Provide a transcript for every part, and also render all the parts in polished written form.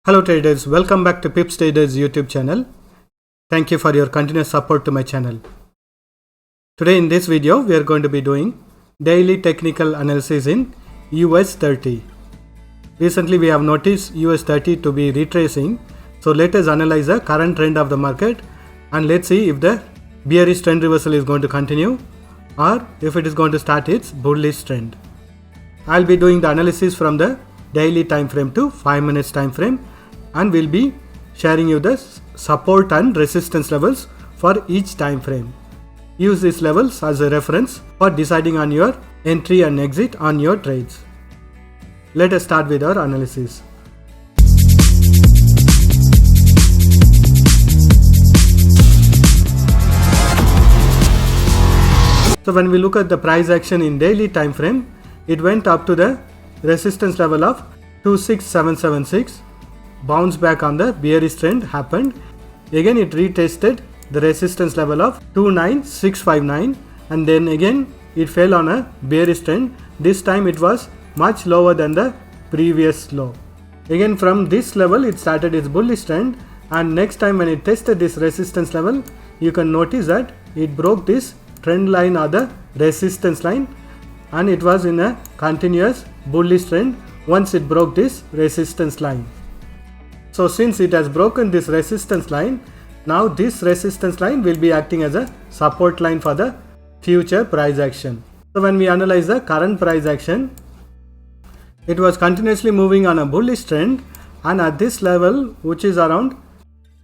Hello traders, welcome back to Pips Traders YouTube channel. Thank you for your continuous support to my channel. Today in this video we are going to be doing daily technical analysis in US30. Recently we have noticed US30 to be retracing, so let us analyze the current trend of the market and let's see if the bearish trend reversal is going to continue or if it is going to start its bullish trend. I'll be doing the analysis from the daily time frame to 5 minutes time frame, and we'll be sharing you the support and resistance levels for each time frame. Use these levels as a reference for deciding on your entry and exit on your trades. Let us start with our analysis. So when we look at the price action in daily time frame, it went up to the resistance level of 26776, bounce back on the bearish trend happened. Again it retested the resistance level of 29659 and then again it fell on a bearish trend. This time it was much lower than the previous low. Again from this level it started its bullish trend, and next time when it tested this resistance level, you can notice that it broke this trend line or the resistance line, and it was in a continuous bullish trend once it broke this resistance line. So since it has broken this resistance line, now this resistance line will be acting as a support line for the future price action. So when we analyze the current price action, it was continuously moving on a bullish trend, and at this level, which is around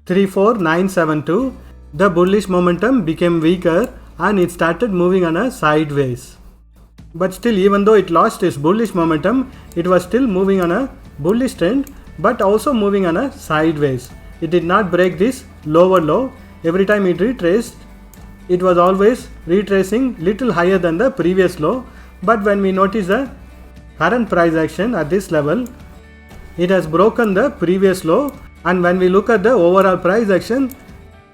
34972, the bullish momentum became weaker and it started moving on a sideways. But still, even though it lost its bullish momentum, it was still moving on a bullish trend but also moving on a sideways. It did not break this lower low. Every time it retraced, it was always retracing little higher than the previous low. But when we notice the current price action at this level, it has broken the previous low, and when we look at the overall price action,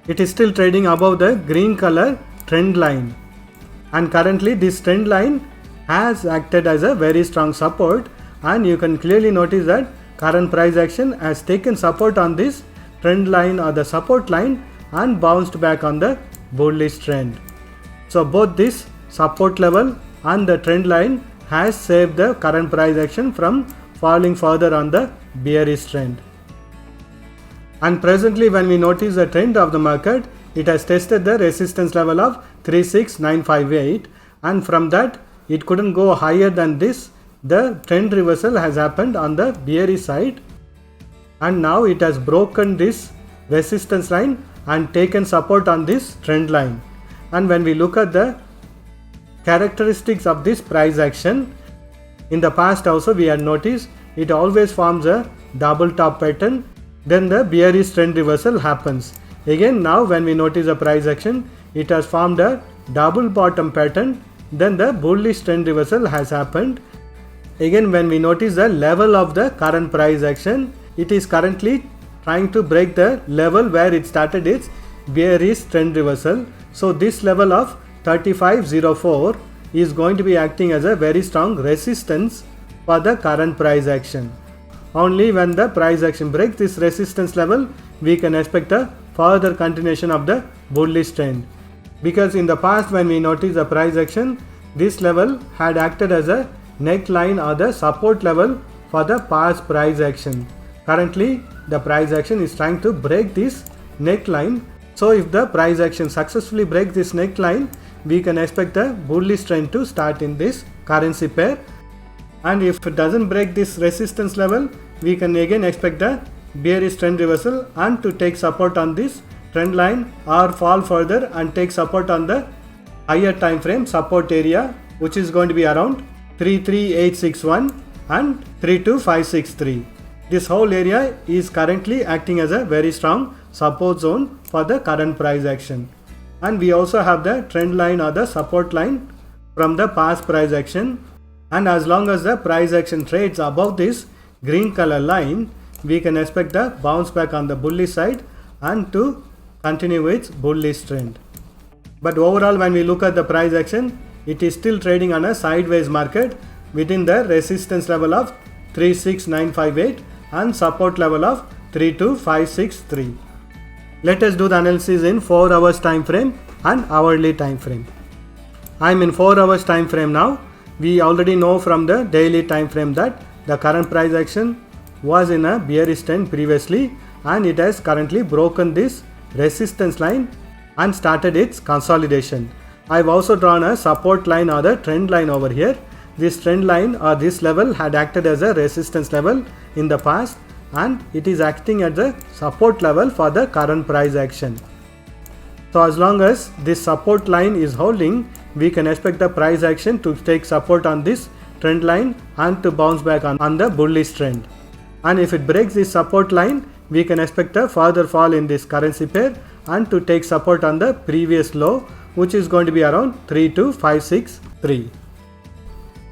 it is still trading above the green color trend line, and currently this trend line has acted as a very strong support, and you can clearly notice that current price action has taken support on this trend line or the support line and bounced back on the bullish trend. So both this support level and the trend line has saved the current price action from falling further on the bearish trend. And presently when we notice the trend of the market, it has tested the resistance level of 36958, and from that it couldn't go higher than this. The trend reversal has happened on the bearish side, and now it has broken this resistance line and taken support on this trend line. And when we look at the characteristics of this price action, in the past also we had noticed it always forms a double top pattern, then the bearish trend reversal happens. Again now when we notice the price action, it has formed a double bottom pattern, then the bullish trend reversal has happened. Again when we notice the level of the current price action, it is currently trying to break the level where it started its bearish trend reversal. So this level of 3504 is going to be acting as a very strong resistance for the current price action. Only when the price action breaks this resistance level, we can expect a further continuation of the bullish trend. Because in the past when we notice the price action, this level had acted as a neckline or the support level for the past price action. Currently the price action is trying to break this neckline. So if the price action successfully breaks this neckline, we can expect the bullish trend to start in this currency pair. And if it doesn't break this resistance level, we can again expect the bearish trend reversal and to take support on this trend line, or fall further and take support on the higher time frame support area, which is going to be around 33861 and 32563. This whole area is currently acting as a very strong support zone for the current price action. And we also have the trend line or the support line from the past price action, and as long as the price action trades above this green color line, we can expect the bounce back on the bullish side and to continue its bullish trend. But overall when we look at the price action, it is still trading on a sideways market within the resistance level of 36958 and support level of 32563. Let us do the analysis in 4 hours time frame and hourly time frame. I am in 4 hours time frame now. We already know from the daily time frame that the current price action was in a bearish trend previously, and it has currently broken this resistance line and started its consolidation. I have also drawn a support line or the trend line over here. This trend line or this level had acted as a resistance level in the past, and it is acting at the support level for the current price action. So as long as this support line is holding, we can expect the price action to take support on this trend line and to bounce back on the bullish trend. And if it breaks this support line, we can expect a further fall in this currency pair and to take support on the previous low, which is going to be around 32563.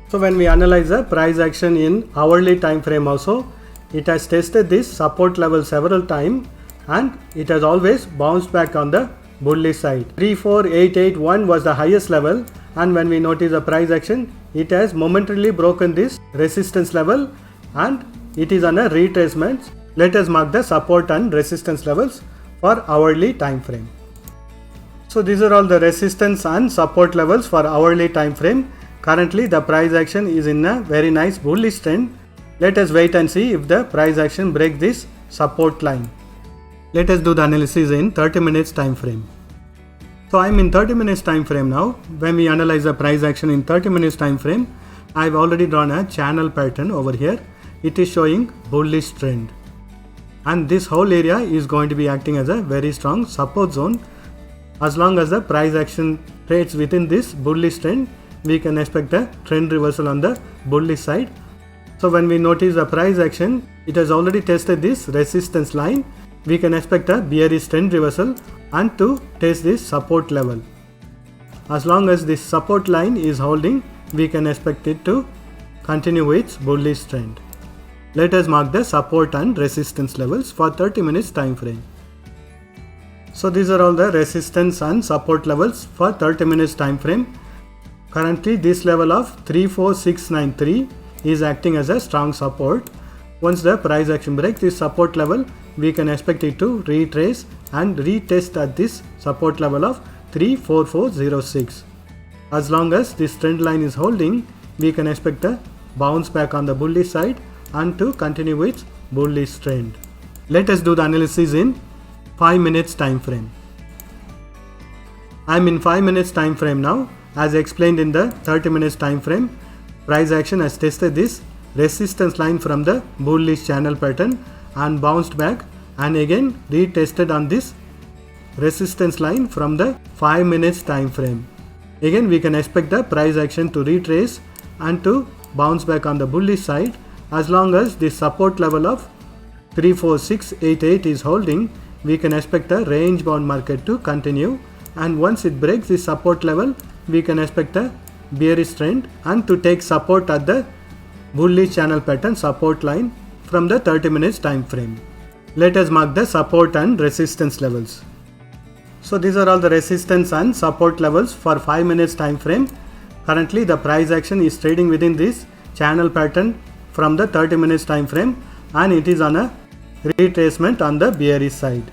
So when we analyze the price action in hourly time frame also, it has tested this support level several times and it has always bounced back on the bullish side. 34881 was the highest level, and when we notice the price action, it has momentarily broken this resistance level and it is on a retracement. Let us mark the support and resistance levels for hourly time frame. So these are all the resistance and support levels for hourly time frame. Currently the price action is in a very nice bullish trend. Let us wait and see if the price action breaks this support line. Let us do the analysis in 30 minutes time frame. So I am in 30 minutes time frame now. When we analyze the price action in 30 minutes time frame, I have already drawn a channel pattern over here. It is showing bullish trend, and this whole area is going to be acting as a very strong support zone. As long as the price action trades within this bullish trend, we can expect a trend reversal on the bullish side. So when we notice the price action, it has already tested this resistance line. We can expect a bearish trend reversal and to test this support level. As long as this support line is holding, we can expect it to continue its bullish trend. Let us mark the support and resistance levels for 30 minutes time frame. So these are all the resistance and support levels for 30 minutes time frame. Currently this level of 34693 is acting as a strong support. Once the price action breaks this support level, we can expect it to retrace and retest at this support level of 34406. As long as this trend line is holding, we can expect a bounce back on the bullish side and to continue its bullish trend. Let us do the analysis in 5 minutes time frame. I am in 5 minutes time frame now. As explained in the 30 minutes time frame, price action has tested this resistance line from the bullish channel pattern and bounced back, and again retested on this resistance line from the 5 minutes time frame. Again we can expect the price action to retrace and to bounce back on the bullish side. As long as this support level of 34688 is holding, we can expect a range bound market to continue, and once it breaks this support level, we can expect a bearish trend and to take support at the bullish channel pattern support line from the 30 minutes time frame. Let us mark the support and resistance levels. So these are all the resistance and support levels for 5 minutes time frame. Currently the price action is trading within this channel pattern from the 30 minutes time frame, and it is on a retracement on the bearish side.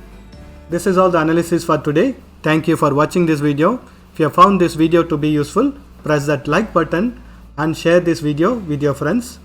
This is all the analysis for today. Thank you for watching this video. If you have found this video to be useful, press that like button and share this video with your friends.